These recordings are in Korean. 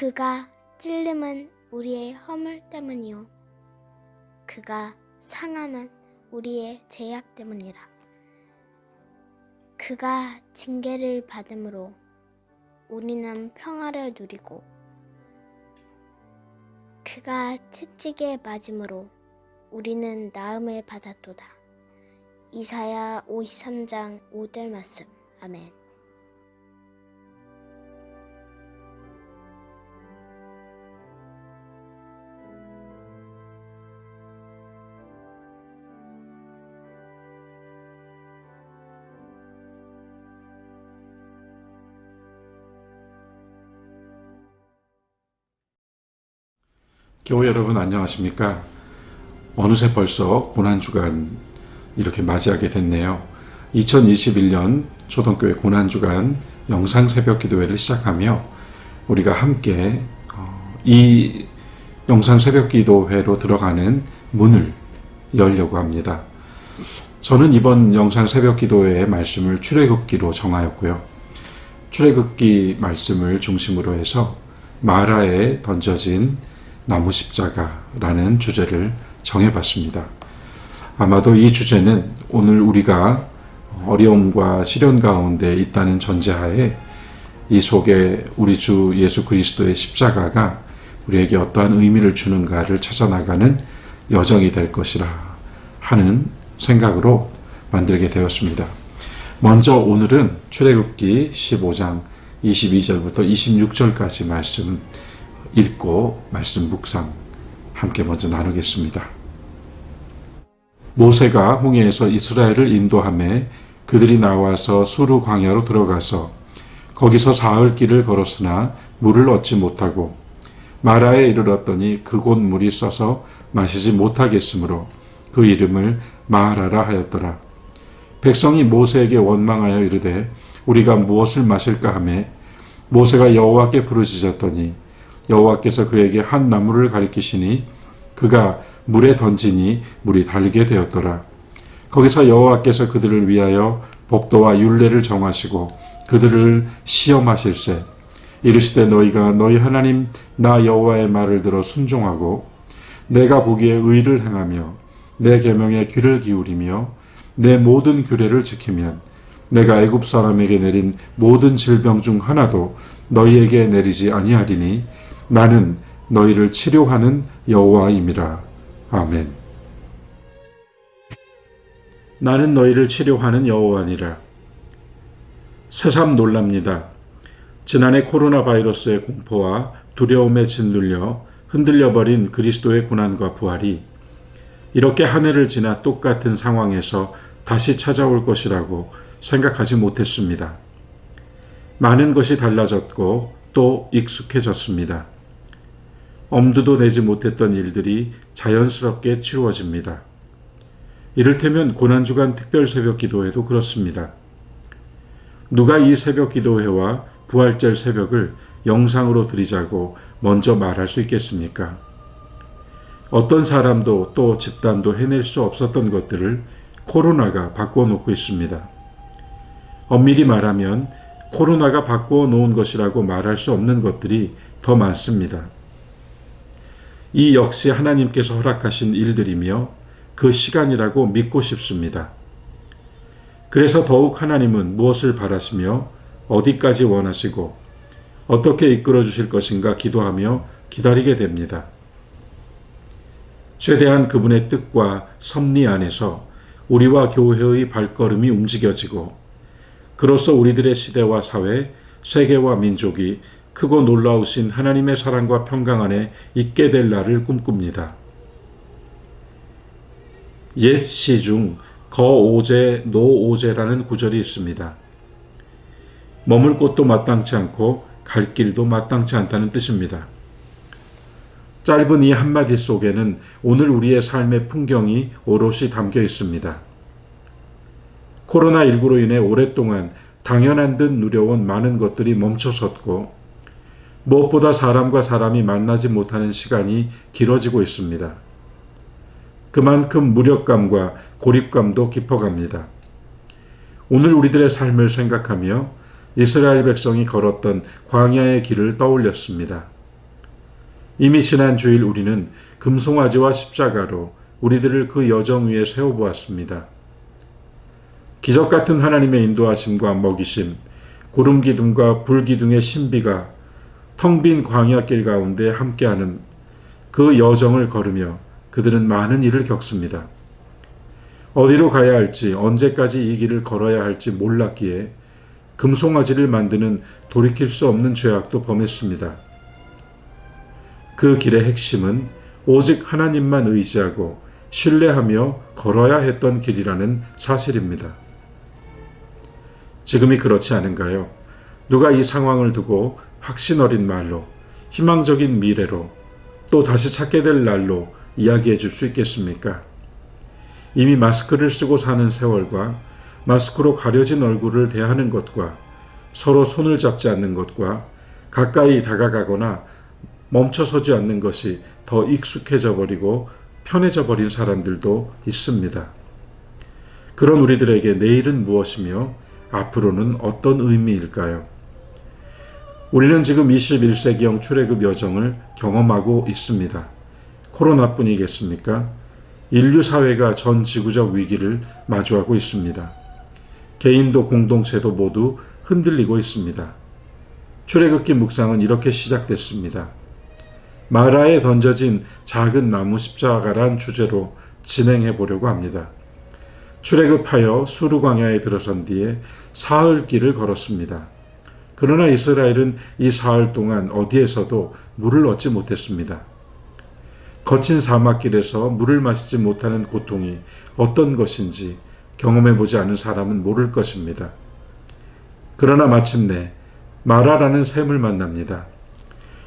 그가 찔림은 우리의 허물 때문이요 그가 상함은 우리의 죄악 때문이라. 그가 징계를 받음으로 우리는 평화를 누리고 그가 채찍에 맞음으로 우리는 나음을 받았도다. 이사야 53장 5절 말씀. 아멘. 교회 여러분 안녕하십니까? 어느새 벌써 고난주간 이렇게 맞이하게 됐네요. 2021년 초등교회 고난주간 영상 새벽 기도회를 시작하며 우리가 함께 이 영상 새벽 기도회로 들어가는 문을 열려고 합니다. 저는 이번 영상 새벽 기도회의 말씀을 출애굽기로 정하였고요. 출애굽기 말씀을 중심으로 해서 마라에 던져진 나무 십자가라는 주제를 정해봤습니다. 아마도 이 주제는 오늘 우리가 어려움과 시련 가운데 있다는 전제하에 이 속에 우리 주 예수 그리스도의 십자가가 우리에게 어떠한 의미를 주는가를 찾아나가는 여정이 될 것이라 하는 생각으로 만들게 되었습니다. 먼저 오늘은 출애굽기 15장 22절부터 26절까지 말씀 읽고 말씀 묵상 함께 먼저 나누겠습니다. 모세가 홍해에서 이스라엘을 인도하매 그들이 나와서 수르 광야로 들어가서 거기서 사흘 길을 걸었으나 물을 얻지 못하고 마라에 이르렀더니 그곳 물이 써서 마시지 못하겠으므로 그 이름을 마라라 하였더라. 백성이 모세에게 원망하여 이르되 우리가 무엇을 마실까 하매 모세가 여호와께 부르짖었더니 여호와께서 그에게 한 나무를 가리키시니 그가 물에 던지니 물이 달게 되었더라. 거기서 여호와께서 그들을 위하여 법도와 율례를 정하시고 그들을 시험하실세 이르시되 너희가 너희 하나님 나 여호와의 말을 들어 순종하고 내가 보기에 의를 행하며 내 계명에 귀를 기울이며 내 모든 규례를 지키면 내가 애굽 사람에게 내린 모든 질병 중 하나도 너희에게 내리지 아니하리니 나는 너희를 치료하는 여호와임이라. 아멘. 나는 너희를 치료하는 여호와니라. 새삼 놀랍니다. 지난해 코로나 바이러스의 공포와 두려움에 짓눌려 흔들려버린 그리스도의 고난과 부활이 이렇게 한 해를 지나 똑같은 상황에서 다시 찾아올 것이라고 생각하지 못했습니다. 많은 것이 달라졌고 또 익숙해졌습니다. 엄두도 내지 못했던 일들이 자연스럽게 치루어집니다. 이를테면 고난주간 특별 새벽 기도회도 그렇습니다. 누가 이 새벽 기도회와 부활절 새벽을 영상으로 드리자고 먼저 말할 수 있겠습니까? 어떤 사람도 또 집단도 해낼 수 없었던 것들을 코로나가 바꿔놓고 있습니다. 엄밀히 말하면 코로나가 바꿔놓은 것이라고 말할 수 없는 것들이 더 많습니다. 이 역시 하나님께서 허락하신 일들이며 그 시간이라고 믿고 싶습니다. 그래서 더욱 하나님은 무엇을 바라시며 어디까지 원하시고 어떻게 이끌어 주실 것인가 기도하며 기다리게 됩니다. 최대한 그분의 뜻과 섭리 안에서 우리와 교회의 발걸음이 움직여지고 그로써 우리들의 시대와 사회, 세계와 민족이 크고 놀라우신 하나님의 사랑과 평강 안에 있게 될 날을 꿈꿉니다. 옛 시 중 거오제 노오제라는 구절이 있습니다. 머물 곳도 마땅치 않고 갈 길도 마땅치 않다는 뜻입니다. 짧은 이 한마디 속에는 오늘 우리의 삶의 풍경이 오롯이 담겨 있습니다. 코로나19로 인해 오랫동안 당연한 듯 누려온 많은 것들이 멈춰섰고 무엇보다 사람과 사람이 만나지 못하는 시간이 길어지고 있습니다. 그만큼 무력감과 고립감도 깊어갑니다. 오늘 우리들의 삶을 생각하며 이스라엘 백성이 걸었던 광야의 길을 떠올렸습니다. 이미 지난 주일 우리는 금송아지와 십자가로 우리들을 그 여정 위에 세워보았습니다. 기적 같은 하나님의 인도하심과 먹이심, 구름 기둥과 불 기둥의 신비가 텅 빈 광야길 가운데 함께하는 그 여정을 걸으며 그들은 많은 일을 겪습니다. 어디로 가야 할지, 언제까지 이 길을 걸어야 할지 몰랐기에 금송아지를 만드는 돌이킬 수 없는 죄악도 범했습니다. 그 길의 핵심은 오직 하나님만 의지하고 신뢰하며 걸어야 했던 길이라는 사실입니다. 지금이 그렇지 않은가요? 누가 이 상황을 두고 확신 어린 말로, 희망적인 미래로, 또 다시 찾게 될 날로 이야기해 줄 수 있겠습니까? 이미 마스크를 쓰고 사는 세월과 마스크로 가려진 얼굴을 대하는 것과 서로 손을 잡지 않는 것과 가까이 다가가거나 멈춰서지 않는 것이 더 익숙해져 버리고 편해져 버린 사람들도 있습니다. 그런 우리들에게 내일은 무엇이며 앞으로는 어떤 의미일까요? 우리는 지금 21세기형 출애굽 여정을 경험하고 있습니다. 코로나뿐이겠습니까? 인류 사회가 전 지구적 위기를 마주하고 있습니다. 개인도 공동체도 모두 흔들리고 있습니다. 출애굽기 묵상은 이렇게 시작됐습니다. 마라에 던져진 작은 나무 십자가란 주제로 진행해 보려고 합니다. 출애굽하여 수르 광야에 들어선 뒤에 사흘 길을 걸었습니다. 그러나 이스라엘은 이 사흘 동안 어디에서도 물을 얻지 못했습니다. 거친 사막길에서 물을 마시지 못하는 고통이 어떤 것인지 경험해 보지 않은 사람은 모를 것입니다. 그러나 마침내 마라라는 샘을 만납니다.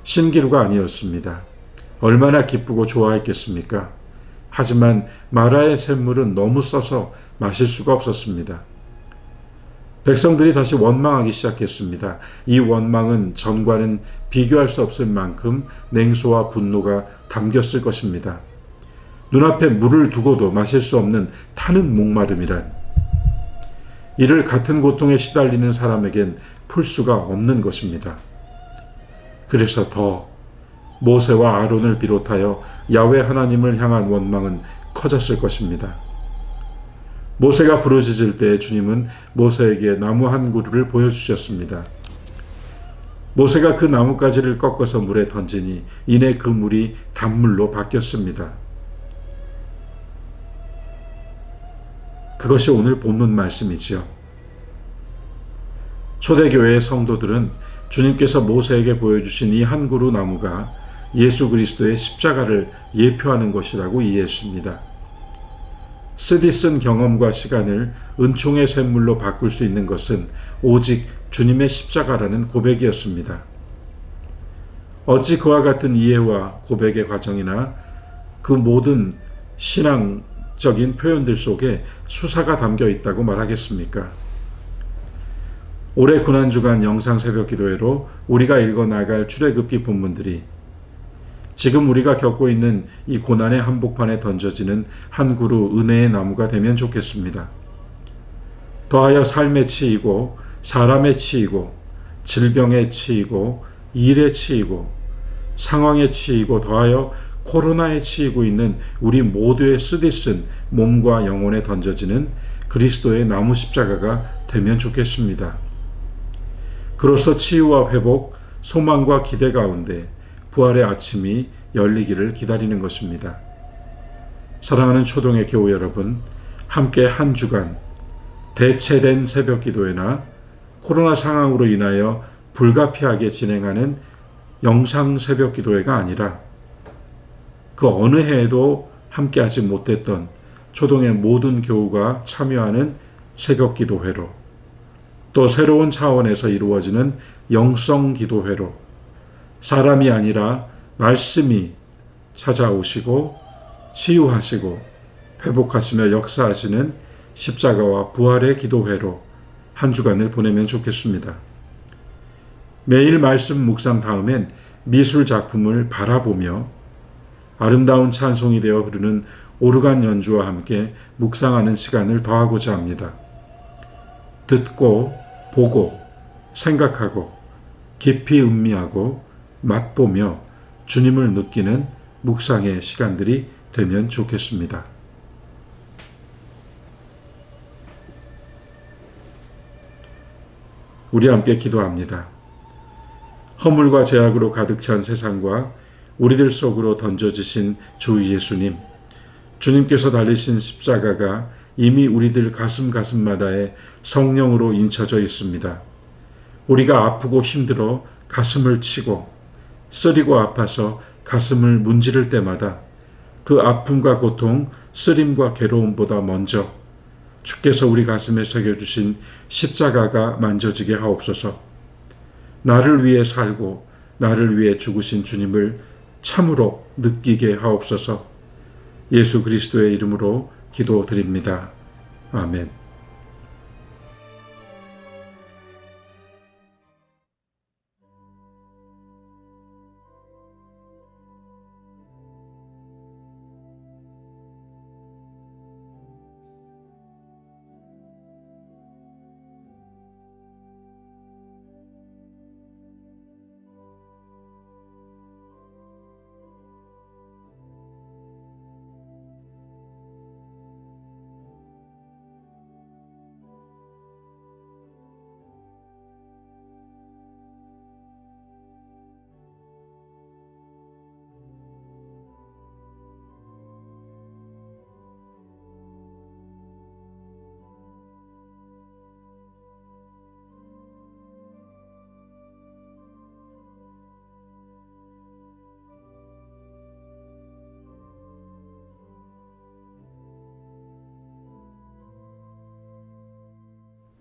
신기루가 아니었습니다. 얼마나 기쁘고 좋아했겠습니까? 하지만 마라의 샘물은 너무 써서 마실 수가 없었습니다. 백성들이 다시 원망하기 시작했습니다. 이 원망은 전과는 비교할 수 없을 만큼 냉소와 분노가 담겼을 것입니다. 눈앞에 물을 두고도 마실 수 없는 타는 목마름이란, 이를 같은 고통에 시달리는 사람에겐 풀 수가 없는 것입니다. 그래서 더 모세와 아론을 비롯하여 야훼 하나님을 향한 원망은 커졌을 것입니다. 모세가 부르짖을 때 주님은 모세에게 나무 한 그루를 보여주셨습니다. 모세가 그 나뭇가지를 꺾어서 물에 던지니 이내 그 물이 단물로 바뀌었습니다. 그것이 오늘 본문 말씀이지요. 초대교회의 성도들은 주님께서 모세에게 보여주신 이 한 그루 나무가 예수 그리스도의 십자가를 예표하는 것이라고 이해했습니다. 쓰디쓴 경험과 시간을 은총의 샘물로 바꿀 수 있는 것은 오직 주님의 십자가라는 고백이었습니다. 어찌 그와 같은 이해와 고백의 과정이나 그 모든 신앙적인 표현들 속에 수사가 담겨 있다고 말하겠습니까? 올해 고난주간 영상 새벽 기도회로 우리가 읽어나갈 출애굽기 본문들이 지금 우리가 겪고 있는 이 고난의 한복판에 던져지는 한 그루 은혜의 나무가 되면 좋겠습니다. 더하여 삶에 치이고 사람에 치이고 질병에 치이고 일에 치이고 상황에 치이고 더하여 코로나에 치이고 있는 우리 모두의 쓰디쓴 몸과 영혼에 던져지는 그리스도의 나무 십자가가 되면 좋겠습니다. 그로써 치유와 회복, 소망과 기대 가운데 부활의 아침이 열리기를 기다리는 것입니다. 사랑하는 초동의 교우 여러분, 함께 한 주간 대체된 새벽 기도회나 코로나 상황으로 인하여 불가피하게 진행하는 영상 새벽 기도회가 아니라 그 어느 해에도 함께 하지 못했던 초동의 모든 교우가 참여하는 새벽 기도회로, 또 새로운 차원에서 이루어지는 영성 기도회로 사람이 아니라 말씀이 찾아오시고 치유하시고 회복하시며 역사하시는 십자가와 부활의 기도회로 한 주간을 보내면 좋겠습니다. 매일 말씀 묵상 다음엔 미술 작품을 바라보며 아름다운 찬송이 되어 흐르는 오르간 연주와 함께 묵상하는 시간을 더하고자 합니다. 듣고 보고 생각하고 깊이 음미하고 맛보며 주님을 느끼는 묵상의 시간들이 되면 좋겠습니다. 우리 함께 기도합니다. 허물과 죄악으로 가득 찬 세상과 우리들 속으로 던져지신 주 예수님, 주님께서 달리신 십자가가 이미 우리들 가슴마다에 성령으로 인쳐져 있습니다. 우리가 아프고 힘들어 가슴을 치고 쓰리고 아파서 가슴을 문지를 때마다 그 아픔과 고통, 쓰림과 괴로움보다 먼저 주께서 우리 가슴에 새겨주신 십자가가 만져지게 하옵소서. 나를 위해 살고 나를 위해 죽으신 주님을 참으로 느끼게 하옵소서. 예수 그리스도의 이름으로 기도드립니다. 아멘.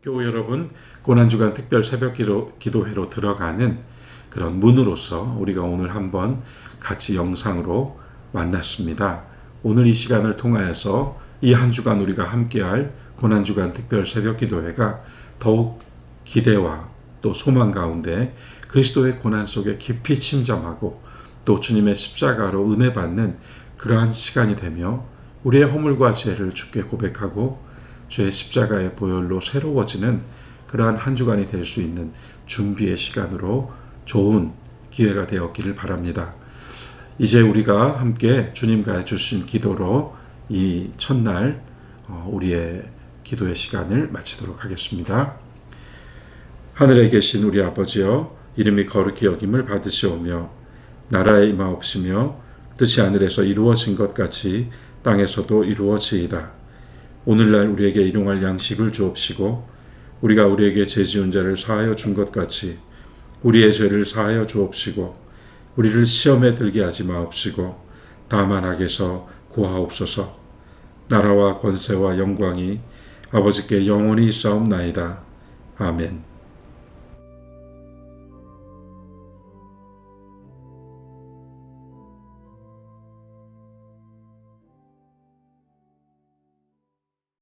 교우 여러분, 고난주간 특별 새벽 기도회로 들어가는 그런 문으로서 우리가 오늘 한번 같이 영상으로 만났습니다. 오늘 이 시간을 통하여서 이 한 주간 우리가 함께할 고난주간 특별 새벽 기도회가 더욱 기대와 또 소망 가운데 그리스도의 고난 속에 깊이 침잠하고 또 주님의 십자가로 은혜 받는 그러한 시간이 되며 우리의 허물과 죄를 주께 고백하고 죄의 십자가의 보혈로 새로워지는 그러한 한 주간이 될 수 있는 준비의 시간으로 좋은 기회가 되었기를 바랍니다. 이제 우리가 함께 주님과 해주신 기도로 이 첫날 우리의 기도의 시간을 마치도록 하겠습니다. 하늘에 계신 우리 아버지여, 이름이 거룩히 여김을 받으시오며 나라에 임하옵시며 뜻이 하늘에서 이루어진 것 같이 땅에서도 이루어지이다. 오늘날 우리에게 일용할 양식을 주옵시고 우리가 우리에게 죄 지은 자를 사하여 준 것 같이 우리의 죄를 사하여 주옵시고 우리를 시험에 들게 하지 마옵시고 다만 악에서 구하옵소서. 나라와 권세와 영광이 아버지께 영원히 있사옵나이다. 아멘.